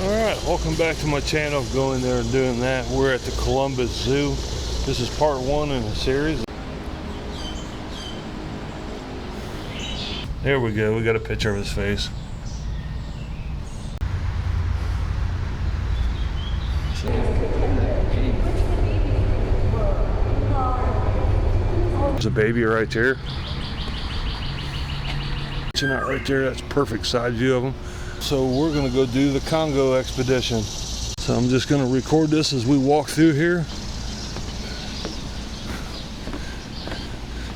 Alright, welcome back to my channel. Going there and doing that. We're at the Columbus Zoo. This is part 1 in a series. There we go, we got a picture of his face. There's a baby right there. Out right there, that's perfect side view of them. So we're gonna go do the Congo Expedition. So I'm just gonna record this as we walk through here.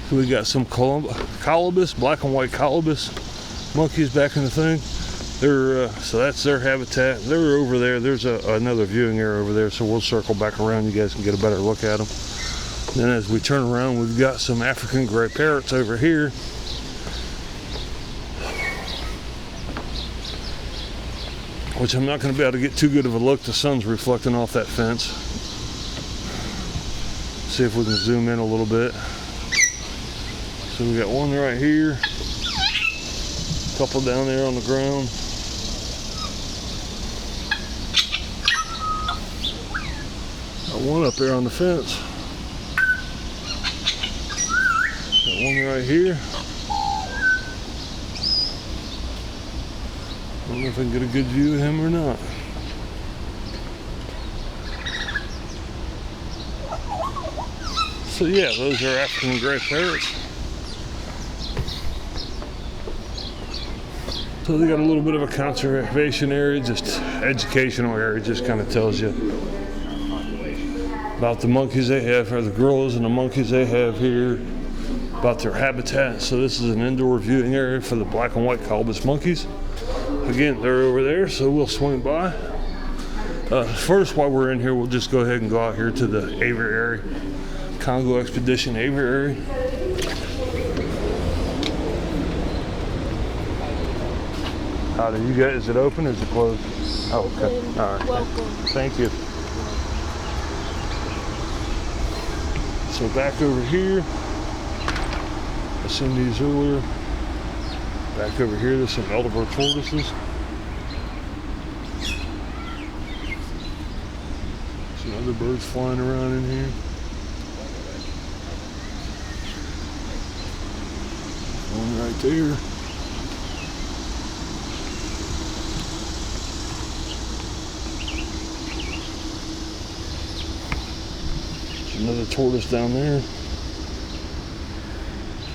So we got some Colobus, black and white Colobus monkeys back in the thing. They're so that's their habitat. They're over there. There's another viewing area over there, so we'll circle back around. You guys can get a better look at them. Then as we turn around, we've got some African gray parrots over here. Which I'm not going to be able to get too good of a look. The sun's reflecting off that fence. See if we can zoom in a little bit. So we got one right here, a couple down there on the ground. Got one up there on the fence. Got one right here. I don't know if I can get a good view of him or not. So yeah, those are African gray parrots. So they got a little bit of a conservation area, just educational area, just kind of tells you about the monkeys they have, or the gorillas and the monkeys they have here, about their habitat. So this is an indoor viewing area for the black and white Colobus monkeys. Again, they're over there, so we'll swing by. First, while we're in here, we'll just go ahead and go out here to the aviary, Congo Expedition aviary. How do you guys? Is it open or is it closed? Oh, okay. All right. Welcome. Thank you. So back over here, I seen these earlier. Back over here, there's some elderberry tortoises. Some other birds flying around in here. One right there. There's another tortoise down there.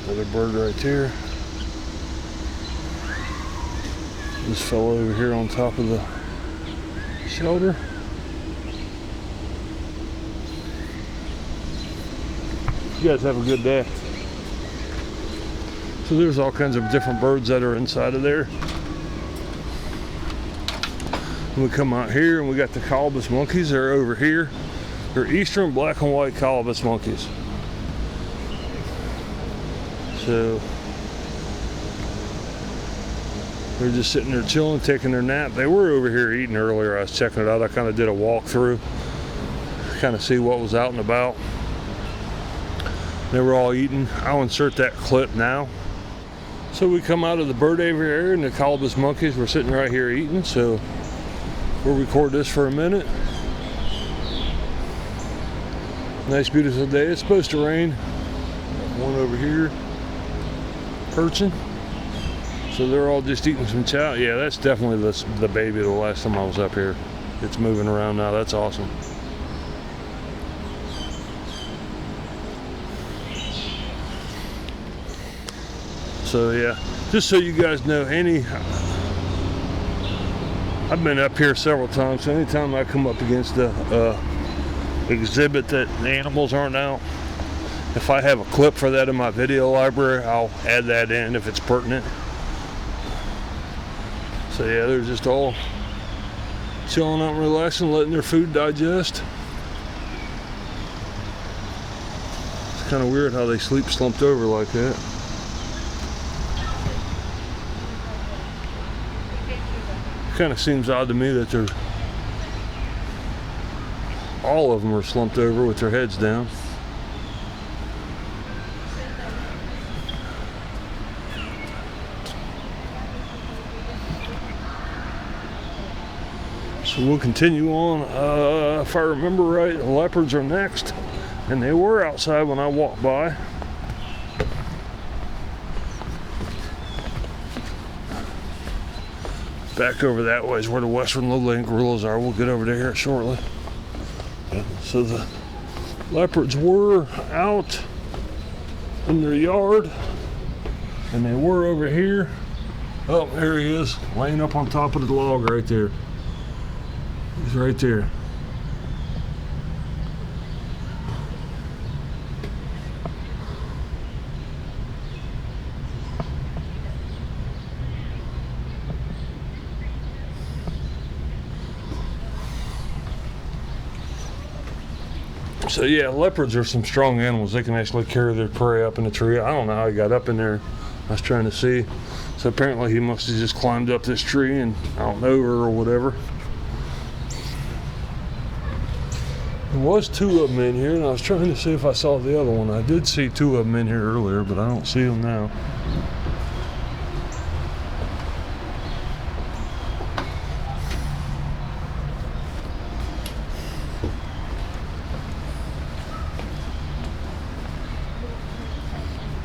Another bird right there. This fellow over here on top of the shelter. You guys have a good day. So there's all kinds of different birds that are inside of there. And we come out here and we got the Colobus monkeys. They're over here. They're eastern black and white Colobus monkeys. So they're just sitting there chilling, taking their nap. They were over here eating earlier. I was checking it out. I kind of did a walkthrough, kind of see what was out and about. They were all eating. I'll insert that clip now. So we come out of the bird aviary and the Colobus monkeys were sitting right here eating. So we'll record this for a minute. Nice, beautiful day. It's supposed to rain. One over here, perching. So they're all just eating some chow. Yeah, that's definitely the baby the last time I was up here. It's moving around now. That's awesome. So yeah, just so you guys know, I've been up here several times, so anytime I come up against the exhibit that the animals aren't out, if I have a clip for that in my video library, I'll add that in if it's pertinent. So yeah, they're just all chilling out and relaxing, letting their food digest. It's kind of weird how they sleep slumped over like that. Kind of seems odd to me that all of them are slumped over with their heads down. So we'll continue on. If I remember right, the leopards are next, and they were outside when I walked by. Back over that way is where the western lowland gorillas are. We'll get over to here shortly. So the leopards were out in their yard, and they were over here. Oh, there he is, laying up on top of the log right there. He's right there. So yeah, leopards are some strong animals. They can actually carry their prey up in the tree. I don't know how he got up in there. I was trying to see. So apparently he must have just climbed up this tree and I don't know her or whatever. There was two of them in here, and I was trying to see if I saw the other one. I did see two of them in here earlier, but I don't see them now.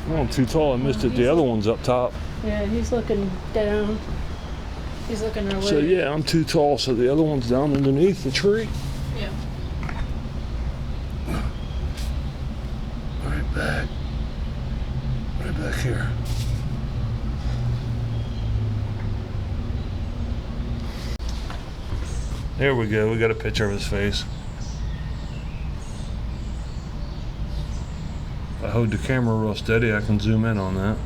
Oh, I'm too tall. I missed it. The other one's up top. Yeah, he's looking down. He's looking our way. So yeah, I'm too tall. So the other one's down underneath the tree. Yeah. Right back here. There we go. We got a picture of his face. If I hold the camera real steady, I can zoom in on that.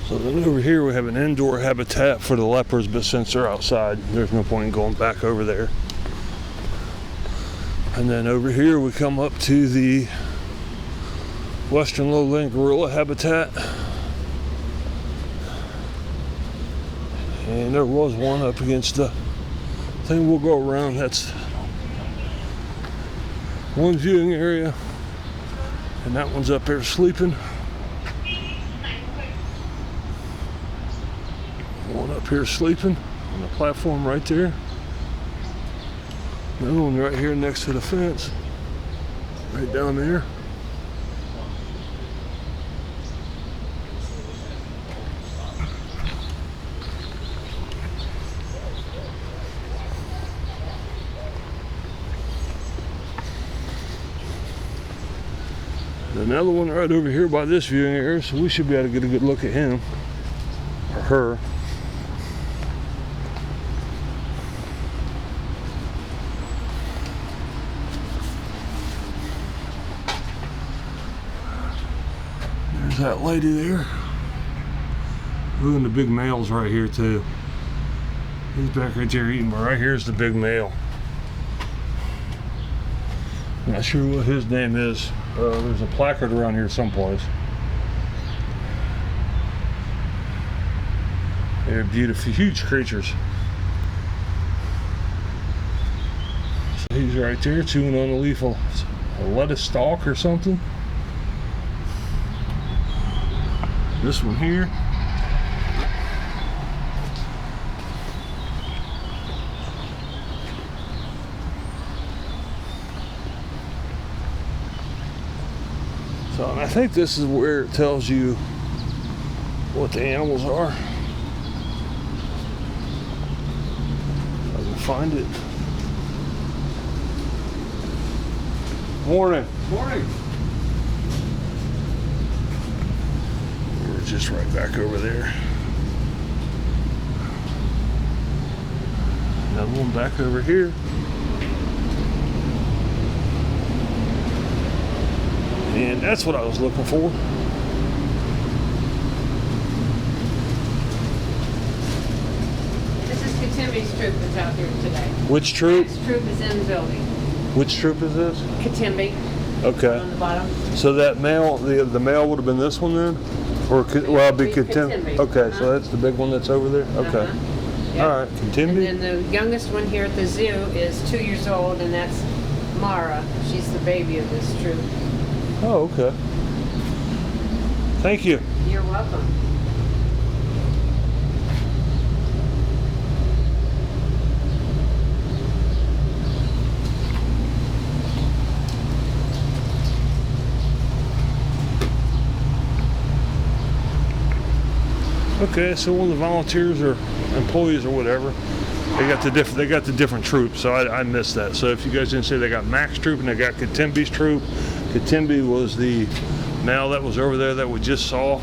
So then over here we have an indoor habitat for the leopards, but since they're outside, there's no point in going back over there. And then over here we come up to the western lowland gorilla habitat. And there was one up against the thing. We'll go around. That's one viewing area. And that one's up there sleeping. One up here sleeping on the platform right there. Another one right here next to the fence. Right down there. Another one right over here by this viewing area, so we should be able to get a good look at him or her. There's that lady there. Ooh, and the big male's right here too. He's back right there eating, but right here's the big male. Not sure what his name is. There's a placard around here someplace. They're beautiful, huge creatures. So he's right there chewing on a leaf of a lettuce stalk or something. This one here. So, and I think this is where it tells you what the animals are. If I can find it. Morning. Morning. We're just right back over there. Another one back over here. And that's what I was looking for. This is Ktembe's troop that's out here today. Which troop? This troop is in the building. Which troop is this? Ktembe Okay. on the bottom. So that male, the male would have been this one then? Or, well, it'd be Ktembe. Ktembe. Okay, so that's the big one that's over there? Okay. All right, And Ktembe. then the youngest one here at the zoo is 2 years old, and that's Mara. She's the baby of this troop. Oh, okay. Thank you. You're welcome. Okay, so one of the volunteers or employees or whatever, they got the different troops. So I missed that. So if you guys didn't say, they got Mac's troop and they got Ktembe's troop. Ktembe was the male that was over there that we just saw,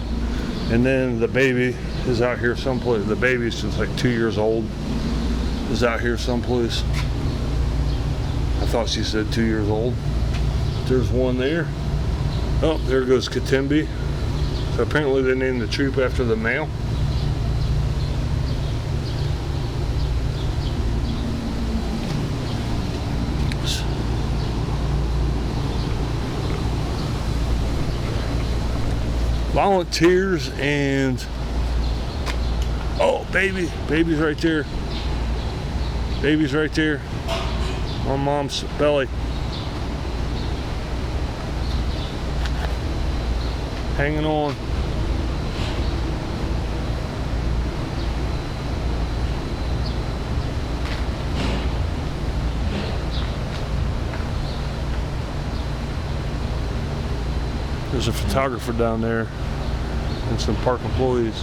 and then the baby is out here someplace. The baby's just like 2 years old. Is out here someplace. I thought she said 2 years old. There's one there. Oh, there goes Ktembe. So apparently they named the troop after the male. Volunteers and oh, baby's right there. Baby's right there on mom's belly, hanging on. There's a photographer down there and some park employees.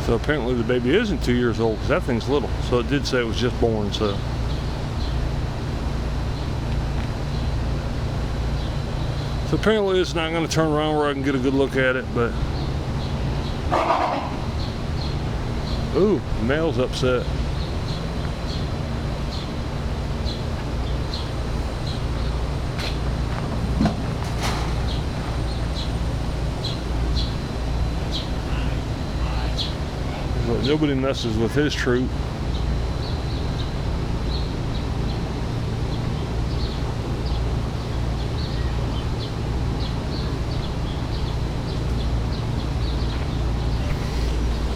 So apparently the baby isn't 2 years old because that thing's little. So it did say it was just born. So apparently it's not going to turn around where I can get a good look at it. But ooh, the male's upset. But nobody messes with his troop.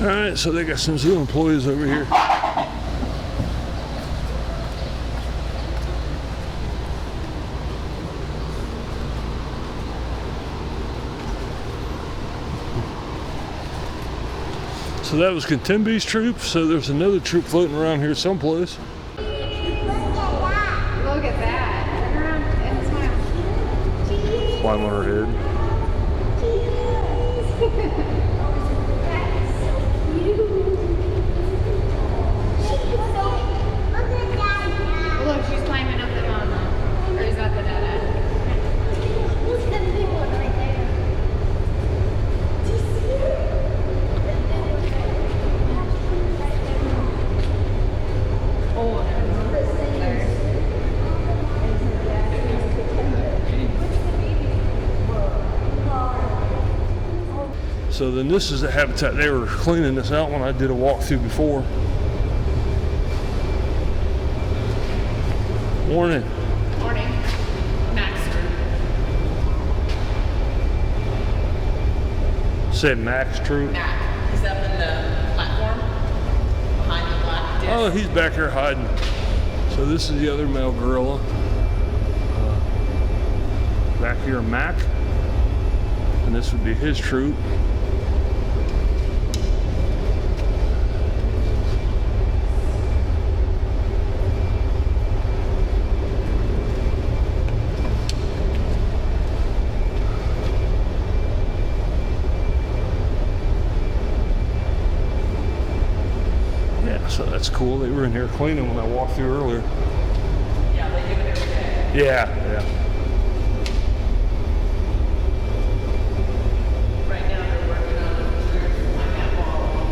All right, so they got some zoo employees over here. So that was Ktembe's troop. So there's another troop floating around here someplace. Look at that. Turn around and smile. Climb on her head. Look, she's climbing up the mountain. Or is that the dada? Who's the big one right there? Do you see her? Oh, So then this is the habitat. They were cleaning this out when I did a walkthrough before. Morning. Morning. Max. Said Max troop. Mac. He's up in the platform behind the black disc. Oh, he's back here hiding. So this is the other male gorilla. Back here, Mac. And this would be his troop. So that's cool. They were in here cleaning when I walked through earlier. Yeah, they do it every day. Yeah. Right now they're working on that wall.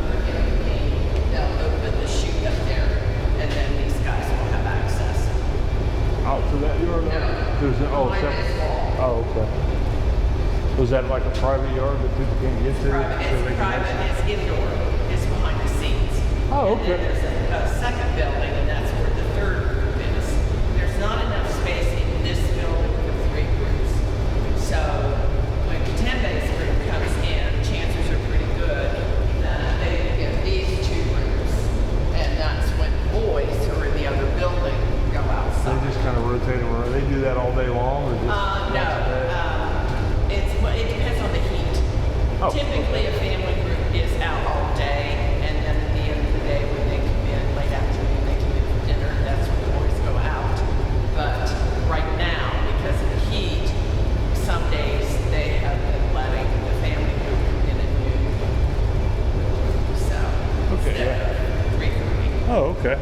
They're getting paint. They'll open the chute up there, and then these guys will have access. Out to that yard? No. There's Behind this wall. Oh, okay. Was that like a private yard that people can't get to? It's private. It's indoor. It's behind the scenes. Oh, And okay. then there's a second building, and that's where the third group is. There's not enough space in this building for 3 groups. So when Ktembe's group comes in, chances are pretty good that they get these 2 rooms. And that's when boys who are in the other building go outside. They just kind of rotate them around. They do that all day long, or just No, once a day? it depends on the heat. Oh. Typically, a family group is out all day, and then at the end of the day, when they come in late afternoon, they come in for dinner. That's when the boys go out. But right now, because of the heat, some days they have been letting the family group come in at noon. So Okay, instead of 3:30. Oh, okay.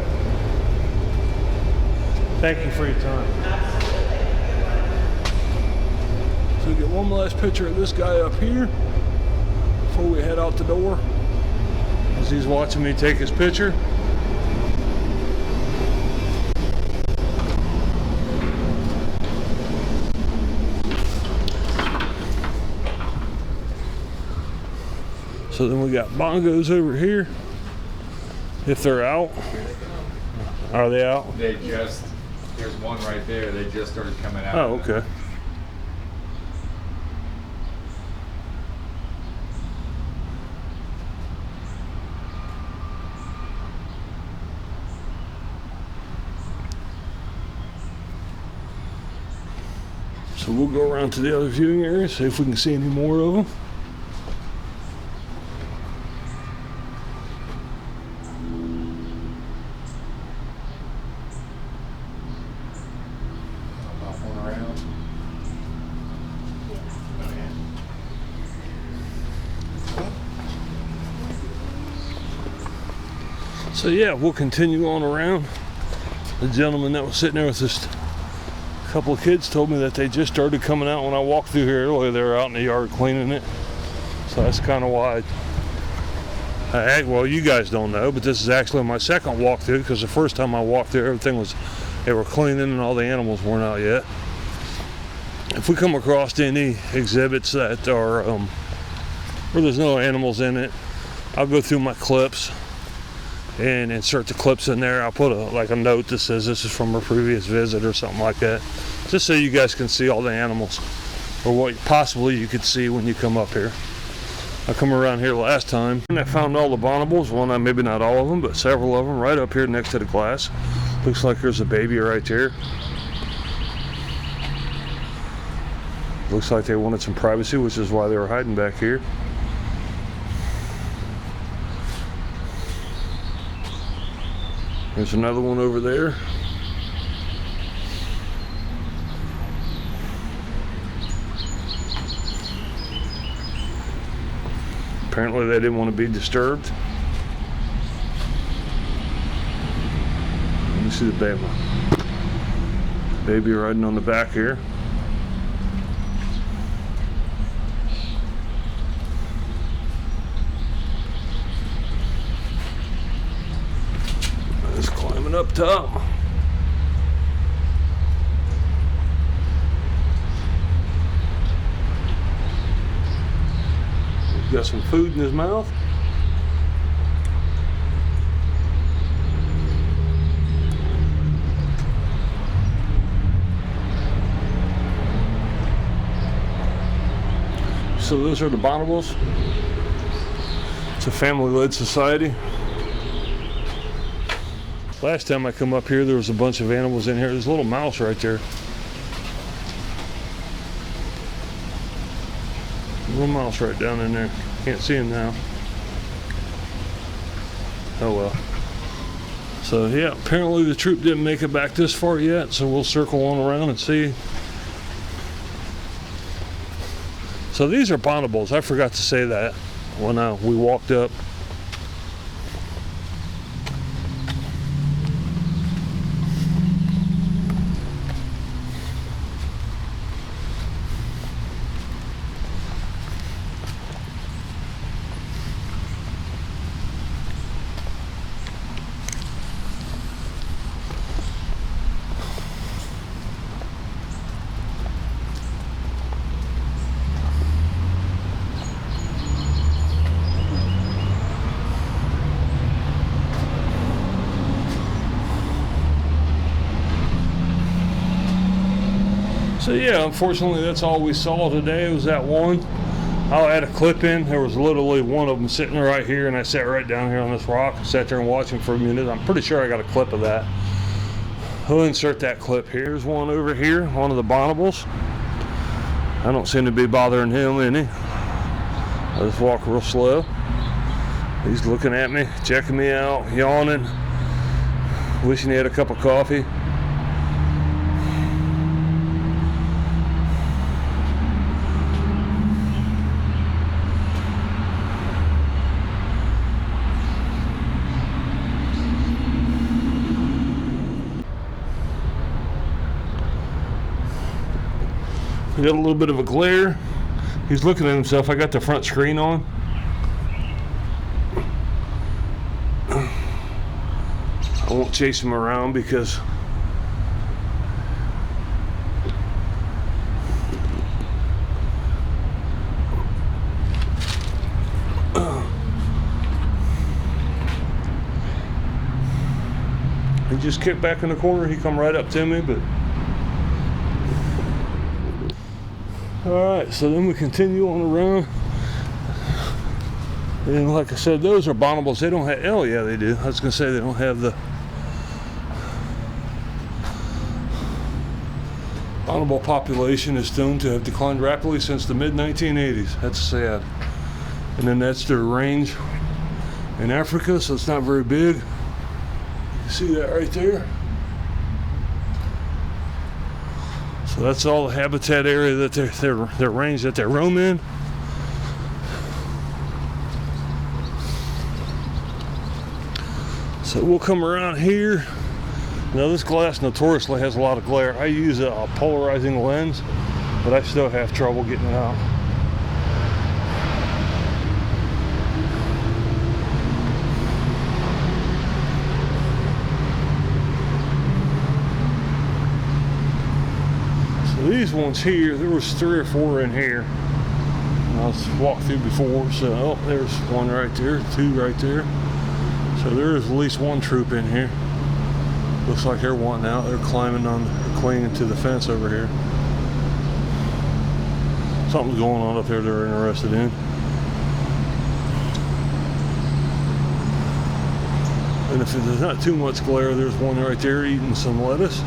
Thank you for your time. So we get one last picture of this guy up here before we head out the door, as he's watching me take his picture. So then we got bongos over here. If they're out, are they out? They just, there's one right there, they just started coming out. Oh, okay. So we'll go around to the other viewing area, see if we can see any more of them. About one around. So yeah, we'll continue on around. The gentleman that was sitting there with us, a couple of kids, told me that they just started coming out when I walked through here earlier. They were out in the yard cleaning it. So that's kind of why well, you guys don't know, but this is actually my second walkthrough, because the first time I walked through, everything was, they were cleaning and all the animals weren't out yet. If we come across any exhibits that are where there's no animals in it, I'll go through my clips and insert the clips in there. I'll put a note that says this is from a previous visit or something like that, just so you guys can see all the animals, or what possibly you could see when you come up here. I come around here last time and I found all the bonobos. Well, maybe not all of them, but several of them right up here next to the glass. Looks like there's a baby right there. Looks like they wanted some privacy, which is why they were hiding back here. There's another one over there. Apparently they didn't want to be disturbed. Let me see the baby. Baby riding on the back here. It's climbing up top. Got some food in his mouth. So those are the Bonobos. It's a family-led society. Last time I come up here, there was a bunch of animals in here. There's a little mouse right there. Little mouse right down in there. Can't see him now. Oh well. So yeah, apparently the troop didn't make it back this far yet, so we'll circle on around and see. So these are bonobos. I forgot to say that when we walked up. So yeah, unfortunately that's all we saw today was that one. I'll add a clip in. There was literally one of them sitting right here, and I sat right down here on this rock and sat there and watched him for a minute. I'm pretty sure I got a clip of that. We'll insert that clip here. Here's one over here, one of the Bonobos. I don't seem to be bothering him any. I just walk real slow. He's looking at me, checking me out, yawning, wishing he had a cup of coffee. We got a little bit of a glare. He's looking at himself. I got the front screen on. I won't chase him around because he just kicked back in the corner. He come right up to me, but alright, so then we continue on around. And like I said, those are Bonobos. They don't have, oh yeah, they do. I was going to say they don't have the Bonobo population is known to have declined rapidly since the mid-1980s. That's sad. And then that's their range in Africa, so it's not very big. You see that right there? So that's all the habitat area that their range that they roam in. So we'll come around here. Now this glass notoriously has a lot of glare. I use a polarizing lens, but I still have trouble getting it out. These ones here, there was 3 or 4 in here. And I was walked through before, so oh, there's one right there, 2 right there. So there is at least 1 troop in here. Looks like they're wanting out. They're climbing on, they're clinging to the fence over here. Something's going on up there they're interested in. And if there's not too much glare, there's one right there eating some lettuce.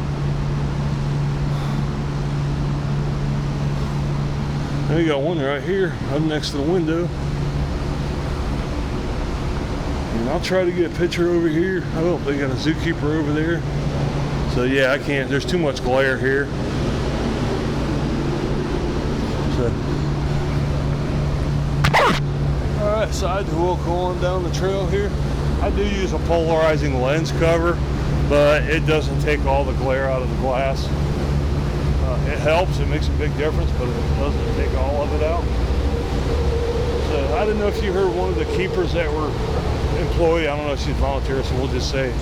Now you got one right here, up next to the window. And I'll try to get a picture over here. Oh, they got a zookeeper over there. So yeah, I can't, there's too much glare here. So, alright, so I will go on down the trail here. I do use a polarizing lens cover, but it doesn't take all the glare out of the glass. It helps, it makes a big difference, but it doesn't take all of it out. So I don't know if you heard one of the keepers that were employed, I don't know if she's volunteer, so we'll just say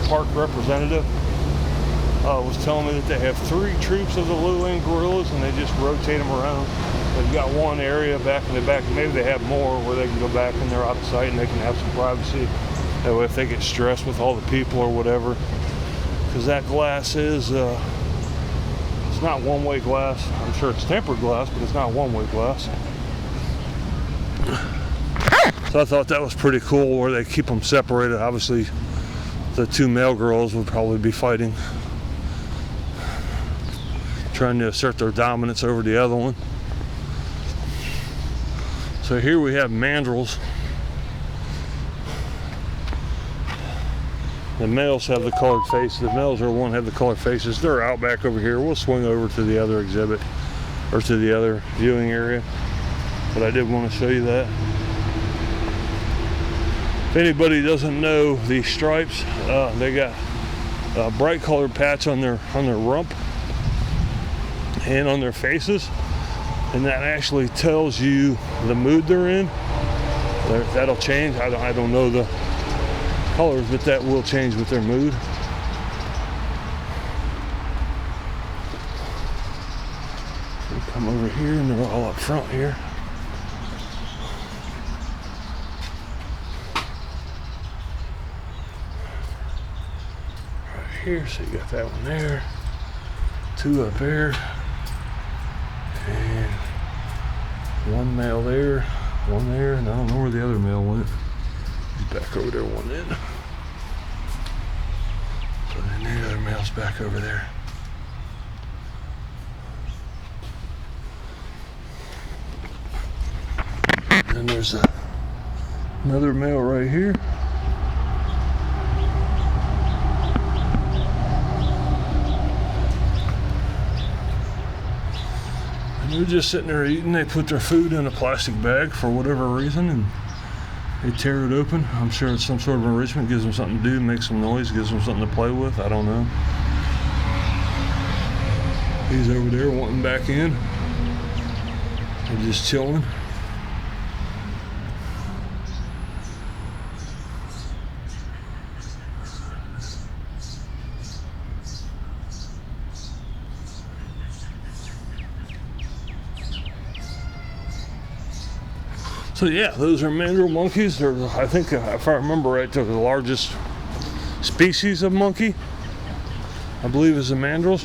park representative, was telling me that they have 3 troops of the lowland gorillas and they just rotate them around. They've got one area back in the back, maybe they have more where they can go back and they're out of sight and they can have some privacy. That way if they get stressed with all the people or whatever, because that glass is it's not one-way glass. I'm sure it's tempered glass, but it's not one-way glass. So I thought that was pretty cool where they keep them separated. Obviously, the 2 male girls would probably be fighting, trying to assert their dominance over the other one. So here we have mandrills. The males have the colored faces. The males are the one have the colored faces. They're out back over here. We'll swing over to the other exhibit, or to the other viewing area. But I did want to show you that. If anybody doesn't know these stripes, they got a bright colored patch on their rump and on their faces, and that actually tells you the mood they're in. That'll change. I don't know the colors, but that will change with their mood. We come over here and they're all up front here. Right here, so you got that one there. Two up there. And one male there, one there, and I don't know where the other male went. He's back over there, one in. So then the other male's back over there. And there's another male right here. They're just sitting there eating. They put their food in a plastic bag for whatever reason, and they tear it open. I'm sure it's some sort of enrichment, gives them something to do, makes some noise, gives them something to play with. I don't know. He's over there wanting back in. They're just chilling. So yeah, those are mandrill monkeys. They're, I think, if I remember right, they're the largest species of monkey, I believe, is the mandrills.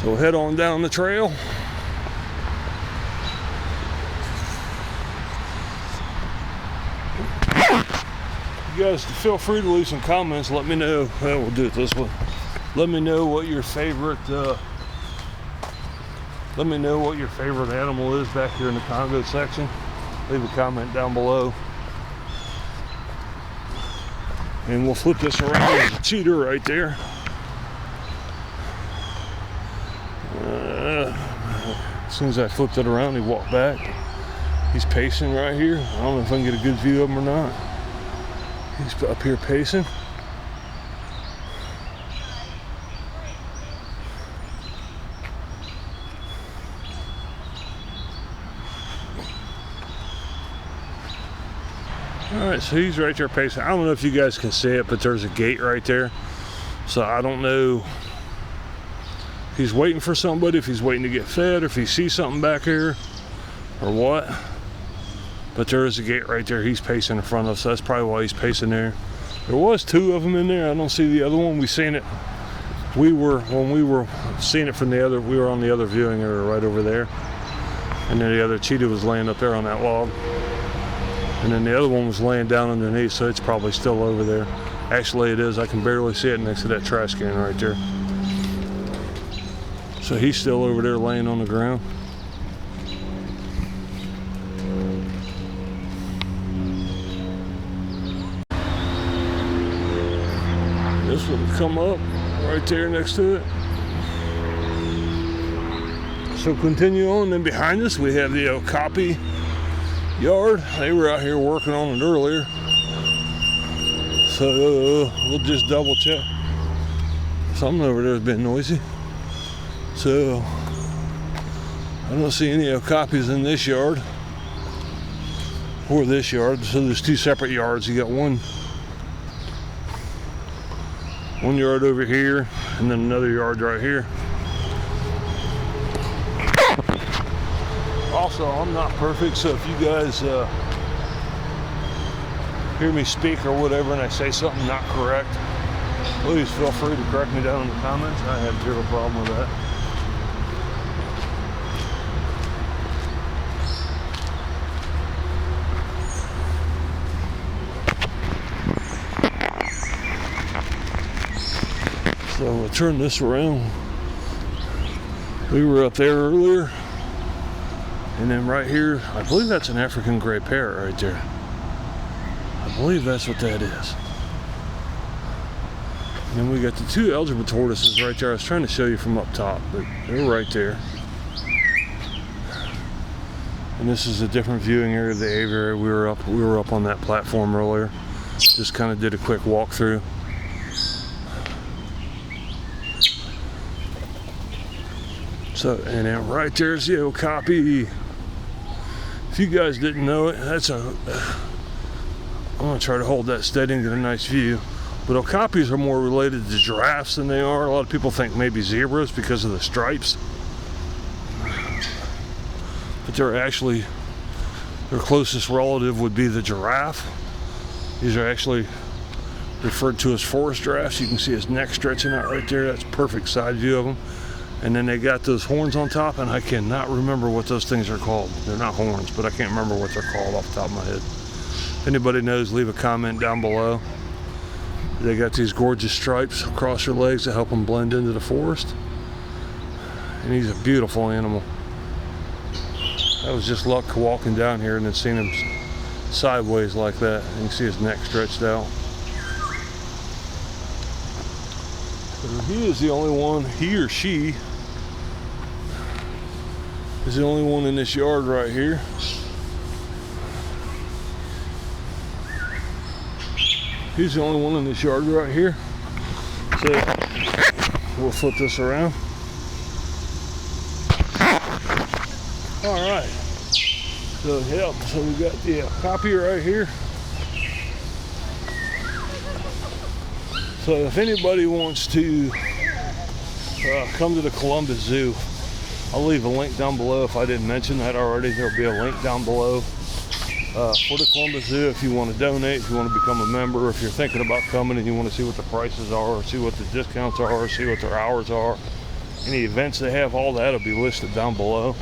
So we'll head on down the trail. You guys feel free to leave some comments. Let me know. Well, we'll do it this way. Let me know what your favorite animal is back here in the Congo section. Leave a comment down below. And we'll flip this around. There's a cheetah right there. As soon as I flipped it around, he walked back. He's pacing right here. I don't know if I can get a good view of him or not. He's up here pacing. Alright, so he's right there pacing. I don't know if you guys can see it, but there's a gate right there. So I don't know if he's waiting for somebody, if he's waiting to get fed, or if he sees something back here, or what. But there is a gate right there. He's pacing in front of us, so that's probably why he's pacing there. There was two of them in there. I don't see the other one. We seen it. When we were seeing it from the other, we were on the other viewing area right over there. And then the other cheetah was laying up there on that log. And then the other one was laying down underneath, so it's probably still over there. Actually, it is. I can barely see it next to that trash can right there. So he's still over there laying on the ground. This one will come up right there next to it. So continue on. Then behind us, we have the Okapi yard. They were out here working on it earlier, so we'll just double check. Something over there has been noisy, so I don't see any Okapis in this yard or this yard. So there's two separate yards. You got one yard over here and then another yard right here. Also, I'm not perfect, so if you guys hear me speak or whatever and I say something not correct, please feel free to correct me down in the comments. I have zero problem with that. So we'll turn this around. We were up there earlier. And then right here, I believe that's an African gray parrot right there. I believe that's what that is. And then we got the two algebra tortoises right there. I was trying to show you from up top, but they're right there. And this is a different viewing area of the aviary. We were up on that platform earlier. Just kind of did a quick walkthrough. So, and then right there's the Okapi. If you guys didn't know it, I'm gonna try to hold that steady and get a nice view. But Okapis are more related to giraffes than they are. A lot of people think maybe zebras because of the stripes. But they're actually, their closest relative would be the giraffe. These are actually referred to as forest giraffes. You can see his neck stretching out right there. That's perfect side view of him. And then they got those horns on top, and I cannot remember what those things are called. They're not horns, but I can't remember what they're called off the top of my head. If anybody knows, leave a comment down below. They got these gorgeous stripes across their legs to help them blend into the forest. And he's a beautiful animal. That was just luck walking down here and then seeing him sideways like that. And you can see his neck stretched out. So he is the only one, he or she is the only one in this yard right here. He's the only one in this yard right here. So we'll flip this around. All right. So yeah, so we got the Okapi right here. So if anybody wants to come to the Columbus Zoo, I'll leave a link down below. If I didn't mention that already, there'll be a link down below for the Columbus Zoo. If you want to donate, if you want to become a member, if you're thinking about coming and you want to see what the prices are, or see what the discounts are, or see what their hours are, any events they have, all that will be listed down below.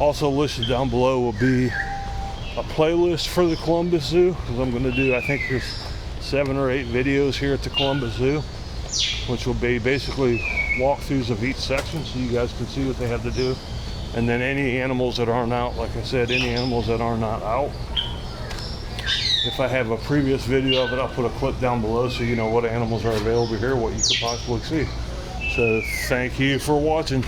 Also listed down below will be a playlist for the Columbus Zoo, because I'm going to do, I think there's 7 or 8 videos here at the Columbus Zoo, which will be basically walkthroughs of each section so you guys can see what they have to do. And then any animals that aren't out, like I said, any animals that are not out, if I have a previous video of it, I'll put a clip down below so you know what animals are available here, what you could possibly see. So thank you for watching.